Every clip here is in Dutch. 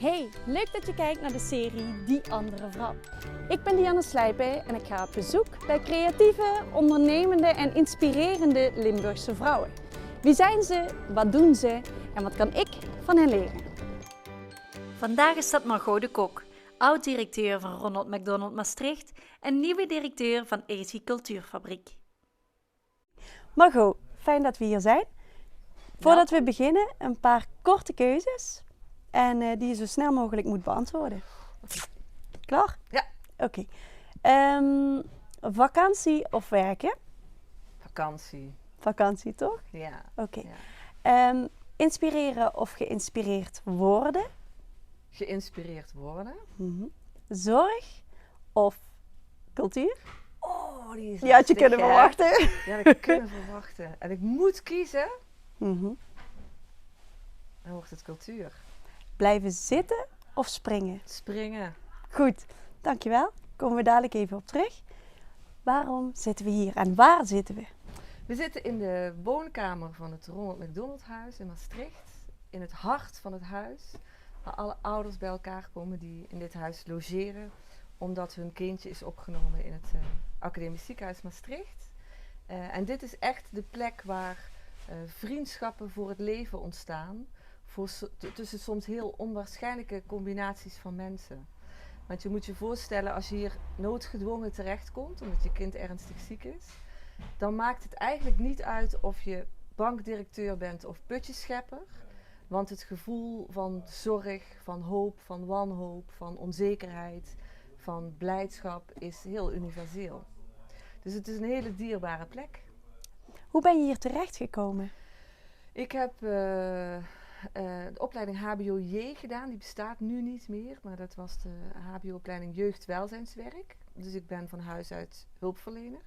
Hey, leuk dat je kijkt naar de serie Die Andere Vrouw. Ik ben Dianne Slijpen en ik ga op bezoek bij creatieve, ondernemende en inspirerende Limburgse vrouwen. Wie zijn ze, wat doen ze en wat kan ik van hen leren? Vandaag is dat Margot de Kok, oud-directeur van Ronald McDonald Maastricht en nieuwe directeur van Easy Cultuurfabriek. Margot, fijn dat we hier zijn. Voordat we beginnen, een paar korte keuzes en die je zo snel mogelijk moet beantwoorden. Klaar? Ja. Oké. Vakantie of werken? Vakantie. Vakantie, toch? Ja. Oké. Ja. Inspireren of geïnspireerd worden? Geïnspireerd worden. Zorg of cultuur? Oh, die is Die had je lastig, kunnen hè? verwachten. Ja, dat had ik kunnen verwachten. En ik moet kiezen, dan wordt het cultuur. Blijven zitten of springen? Springen. Goed, dankjewel. Komen we dadelijk even op terug. Waarom zitten we hier en waar zitten we? We zitten in de woonkamer van het Ronald McDonald Huis in Maastricht. In het hart van het huis. Waar alle ouders bij elkaar komen die in dit huis logeren. Omdat hun kindje is opgenomen in het Academisch Ziekenhuis Maastricht. En dit is echt de plek waar vriendschappen voor het leven ontstaan. Tussen soms heel onwaarschijnlijke combinaties van mensen. Want je moet je voorstellen, als je hier noodgedwongen terechtkomt, omdat je kind ernstig ziek is, dan maakt het eigenlijk niet uit of je bankdirecteur bent of putjeschepper. Want het gevoel van zorg, van hoop, van wanhoop, van onzekerheid, van blijdschap is heel universeel. Dus het is een hele dierbare plek. Hoe ben je hier terechtgekomen? Ik heb de opleiding HBO-J gedaan, die bestaat nu niet meer, maar dat was de HBO-opleiding Jeugdwelzijnswerk. Dus ik ben van huis uit hulpverlener.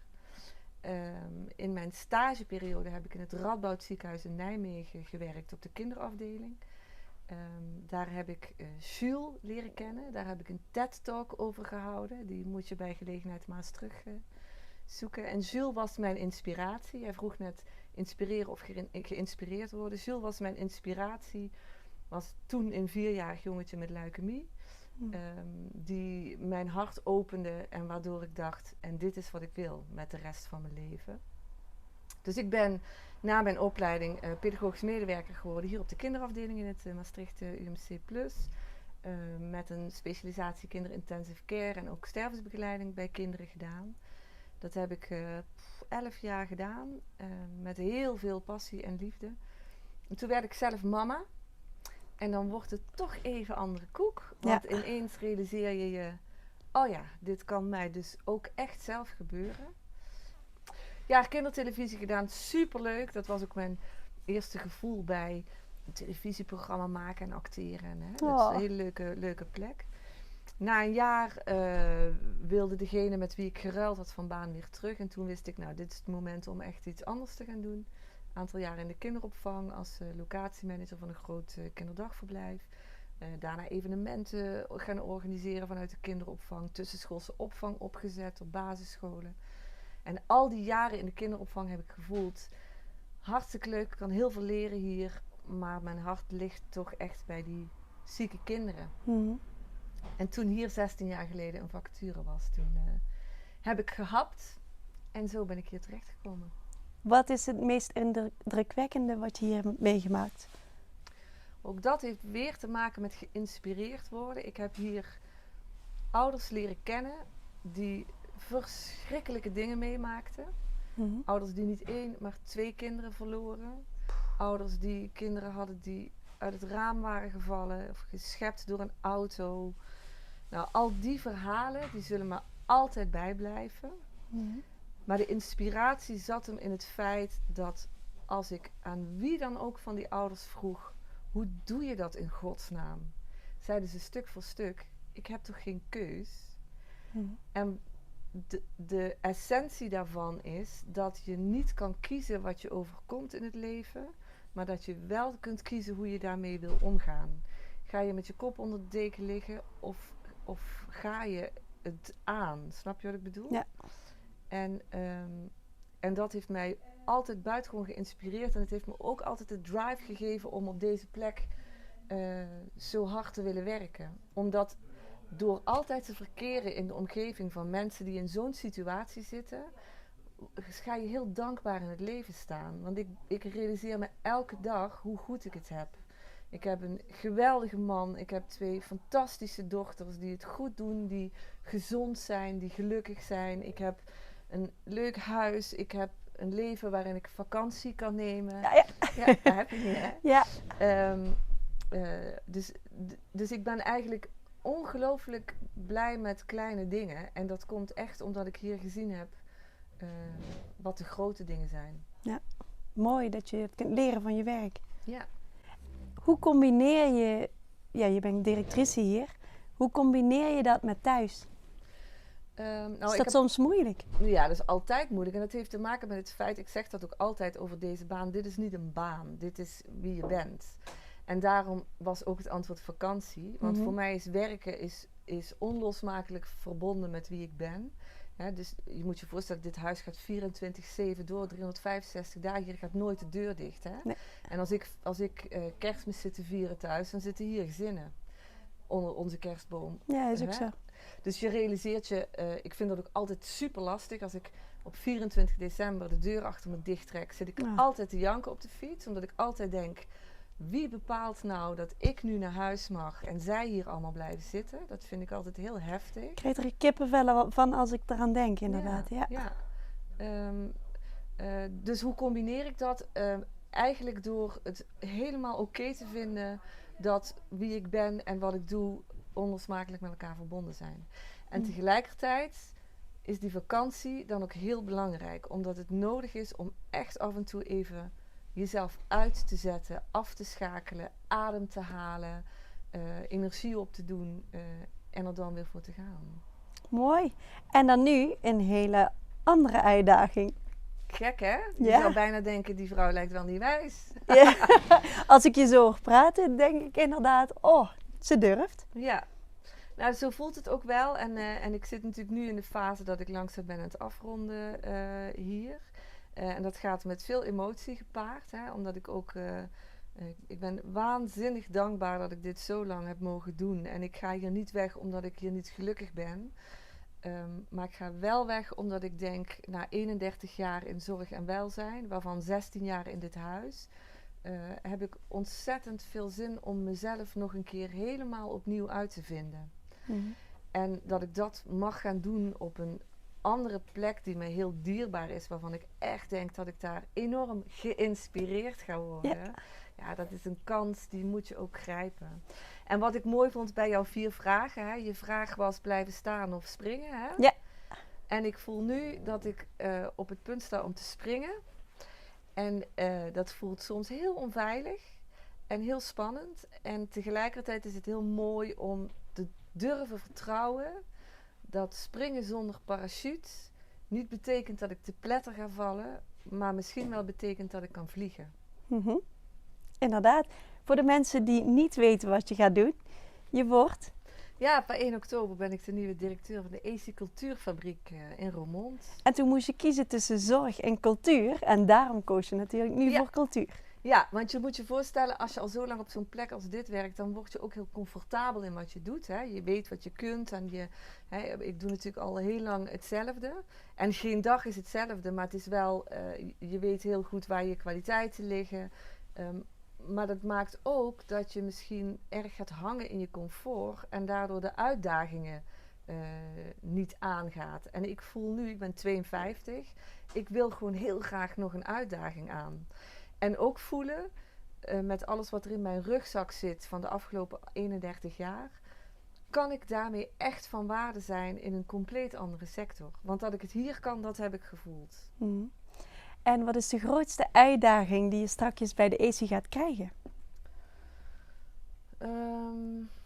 In mijn stageperiode heb ik in het Radboud Ziekenhuis in Nijmegen gewerkt op de kinderafdeling. Daar heb ik Jules leren kennen, daar heb ik een TED-talk over gehouden. Die moet je bij gelegenheid maar eens terug zoeken. En Jules was mijn inspiratie. Hij vroeg net inspireren of geïnspireerd worden. Jules was mijn inspiratie. Was toen een 4-jarig jongetje met leukemie. Die mijn hart opende en waardoor ik dacht, en dit is wat ik wil met de rest van mijn leven. Dus ik ben na mijn opleiding pedagogisch medewerker geworden hier op de kinderafdeling in het Maastricht UMC+. Met een specialisatie kinderintensive care en ook stervensbegeleiding bij kinderen gedaan. Dat heb ik 11 jaar gedaan, met heel veel passie en liefde. En toen werd ik zelf mama. En dan wordt het toch even andere koek. Want ineens realiseer je je, oh ja, dit kan mij dus ook echt zelf gebeuren. Ja, kindertelevisie gedaan, superleuk. Dat was ook mijn eerste gevoel bij een televisieprogramma maken en acteren. Hè. Dat is een hele leuke plek. Na een jaar wilde degene met wie ik geruild had van baan weer terug. En toen wist ik, nou, dit is het moment om echt iets anders te gaan doen. Een aantal jaar in de kinderopvang als locatiemanager van een groot kinderdagverblijf. Daarna evenementen gaan organiseren vanuit de kinderopvang. Tussenschoolse opvang opgezet op basisscholen. En al die jaren in de kinderopvang heb ik gevoeld, hartstikke leuk, ik kan heel veel leren hier. Maar mijn hart ligt toch echt bij die zieke kinderen. En toen hier 16 jaar geleden een vacature was, toen heb ik gehapt en zo ben ik hier terechtgekomen. Wat is het meest indrukwekkende wat je hier hebt meegemaakt? Ook dat heeft weer te maken met geïnspireerd worden. Ik heb hier ouders leren kennen die verschrikkelijke dingen meemaakten. Ouders die niet 1, maar 2 kinderen verloren. Ouders die kinderen hadden die uit het raam waren gevallen of geschept door een auto. Nou, al die verhalen die zullen me altijd bijblijven. Maar de inspiratie zat hem in het feit dat als ik aan wie dan ook van die ouders vroeg, hoe doe je dat in godsnaam? Zeiden ze stuk voor stuk, ik heb toch geen keus? En de essentie daarvan is dat je niet kan kiezen wat je overkomt in het leven, maar dat je wel kunt kiezen hoe je daarmee wil omgaan. Ga je met je kop onder de deken liggen of ga je het aan? Snap je wat ik bedoel? Ja. En dat heeft mij altijd buitengewoon geïnspireerd. En het heeft me ook altijd de drive gegeven om op deze plek zo hard te willen werken. Omdat door altijd te verkeren in de omgeving van mensen die in zo'n situatie zitten, ga je heel dankbaar in het leven staan. Want ik realiseer me elke dag hoe goed ik het heb. Ik heb een geweldige man. Ik heb 2 fantastische dochters die het goed doen, die gezond zijn, die gelukkig zijn. Ik heb een leuk huis. Ik heb een leven waarin ik vakantie kan nemen. Ja. Ja, dat heb je niet, hè? Ja. Dus ik ben eigenlijk ongelooflijk blij met kleine dingen. En dat komt echt omdat ik hier gezien heb wat de grote dingen zijn. Mooi dat je het kunt leren van je werk. Ja. Hoe combineer je, je bent directrice hier, hoe combineer je dat met thuis? Is dat soms moeilijk? Ja, dat is altijd moeilijk. En dat heeft te maken met het feit, ik zeg dat ook altijd over deze baan, dit is niet een baan, dit is wie je bent. En daarom was ook het antwoord vakantie. Want voor mij is werken is onlosmakelijk verbonden met wie ik ben. Ja, dus je moet je voorstellen, dit huis gaat 24/7 door, 365 dagen. Hier gaat nooit de deur dicht. Hè? Nee. En als ik Kerstmis zit te vieren thuis, dan zitten hier gezinnen onder onze kerstboom. Ja, is ook zo. Dus je realiseert je, ik vind dat ook altijd super lastig. Als ik op 24 december de deur achter me dicht trek, zit ik altijd te janken op de fiets. Omdat ik altijd denk, wie bepaalt nou dat ik nu naar huis mag en zij hier allemaal blijven zitten? Dat vind ik altijd heel heftig. Ik krijg er kippenvellen van als ik eraan denk, inderdaad. Dus hoe combineer ik dat? Eigenlijk door het helemaal oké te vinden dat wie ik ben en wat ik doe onlosmakelijk met elkaar verbonden zijn. En tegelijkertijd is die vakantie dan ook heel belangrijk. Omdat het nodig is om echt af en toe even jezelf uit te zetten, af te schakelen, adem te halen, energie op te doen en er dan weer voor te gaan. Mooi. En dan nu een hele andere uitdaging. Gek, hè? Je Ja. zou bijna denken, die vrouw lijkt wel niet wijs. Ja. Als ik je zo hoor praten, denk ik inderdaad, oh, ze durft. Ja. Nou, zo voelt het ook wel. En ik zit natuurlijk nu in de fase dat ik langzaam ben aan het afronden hier. En dat gaat met veel emotie gepaard. Hè, omdat ik ook... ik ben waanzinnig dankbaar dat ik dit zo lang heb mogen doen. En ik ga hier niet weg omdat ik hier niet gelukkig ben. Maar ik ga wel weg omdat ik denk, na 31 jaar in zorg en welzijn, waarvan 16 jaar in dit huis, heb ik ontzettend veel zin om mezelf nog een keer helemaal opnieuw uit te vinden. En dat ik dat mag gaan doen op een andere plek die mij heel dierbaar is, waarvan ik echt denk dat ik daar enorm geïnspireerd ga worden. Ja, dat is een kans, die moet je ook grijpen. En wat ik mooi vond bij jouw 4 vragen, hè, je vraag was blijven staan of springen. Hè? Ja. En ik voel nu dat ik op het punt sta om te springen. En dat voelt soms heel onveilig en heel spannend. En tegelijkertijd is het heel mooi om te durven vertrouwen dat springen zonder parachute niet betekent dat ik te pletter ga vallen, maar misschien wel betekent dat ik kan vliegen. Inderdaad. Voor de mensen die niet weten wat je gaat doen, je wordt... Ja, per 1 oktober ben ik de nieuwe directeur van de AC Cultuurfabriek in Roermond. En toen moest je kiezen tussen zorg en cultuur. En daarom koos je natuurlijk nu voor cultuur. Ja, want je moet je voorstellen, als je al zo lang op zo'n plek als dit werkt, dan word je ook heel comfortabel in wat je doet. Hè? Je weet wat je kunt en ik doe natuurlijk al heel lang hetzelfde. En geen dag is hetzelfde, maar het is wel, je weet heel goed waar je kwaliteiten liggen. Maar dat maakt ook dat je misschien erg gaat hangen in je comfort en daardoor de uitdagingen niet aangaat. En ik voel nu, ik ben 52, ik wil gewoon heel graag nog een uitdaging aan. En ook voelen, met alles wat er in mijn rugzak zit van de afgelopen 31 jaar, kan ik daarmee echt van waarde zijn in een compleet andere sector. Want dat ik het hier kan, dat heb ik gevoeld. En wat is de grootste uitdaging die je straks bij de AC gaat krijgen?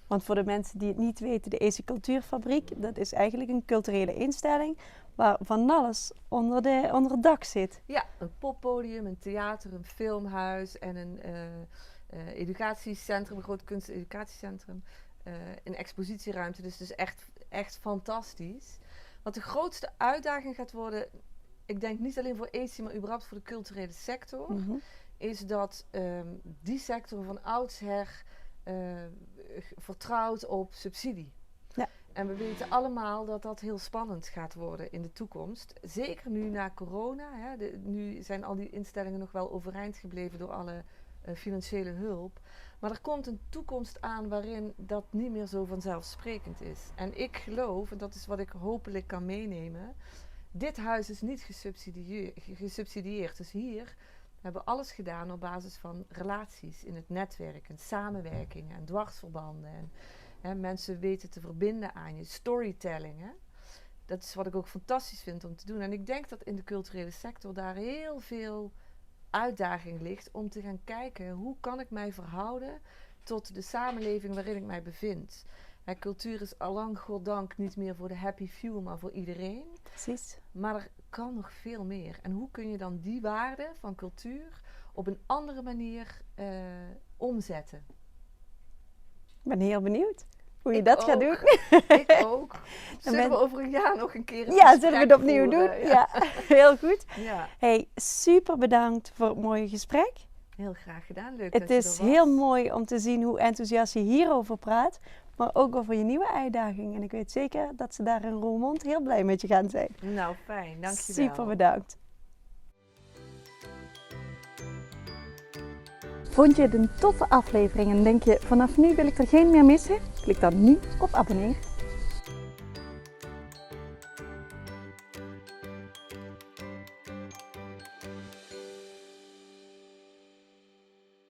Want voor de mensen die het niet weten, de AC Cultuurfabriek, dat is eigenlijk een culturele instelling waar van alles onder het dak zit. Ja, een poppodium, een theater, een filmhuis en een educatiecentrum, een groot kunsteducatiecentrum, een expositieruimte. Dus echt fantastisch. Wat de grootste uitdaging gaat worden, ik denk niet alleen voor AC, maar überhaupt voor de culturele sector, is dat die sector van oudsher vertrouwd op subsidie. Ja. En we weten allemaal dat dat heel spannend gaat worden in de toekomst. Zeker nu na corona. Hè, nu zijn al die instellingen nog wel overeind gebleven door alle financiële hulp. Maar er komt een toekomst aan waarin dat niet meer zo vanzelfsprekend is. En ik geloof, en dat is wat ik hopelijk kan meenemen, dit huis is niet gesubsidieerd. Dus hier hebben we alles gedaan op basis van relaties in het netwerk en samenwerking en dwarsverbanden. En mensen weten te verbinden aan je. Storytelling. Hè? Dat is wat ik ook fantastisch vind om te doen. En ik denk dat in de culturele sector daar heel veel uitdaging ligt om te gaan kijken hoe kan ik mij verhouden tot de samenleving waarin ik mij bevind. Cultuur is allang, goddank, niet meer voor de happy few, maar voor iedereen. Precies. Maar er kan nog veel meer. En hoe kun je dan die waarde van cultuur op een andere manier omzetten? Ik ben heel benieuwd hoe je Ik dat gaat ook. doen. Ik ook. Zullen we over een jaar nog een keer zullen we het opnieuw doen? Ja, heel goed. Ja. Hey, super bedankt voor het mooie gesprek. Heel graag gedaan. Leuk Het dat je er is was. heel mooi om te zien hoe enthousiast je hierover praat. Maar ook over je nieuwe uitdaging. En ik weet zeker dat ze daar in Roermond heel blij met je gaan zijn. Nou, fijn. Dank je wel. Super bedankt. Vond je het een toffe aflevering en denk je vanaf nu wil ik er geen meer missen? Klik dan nu op abonneren.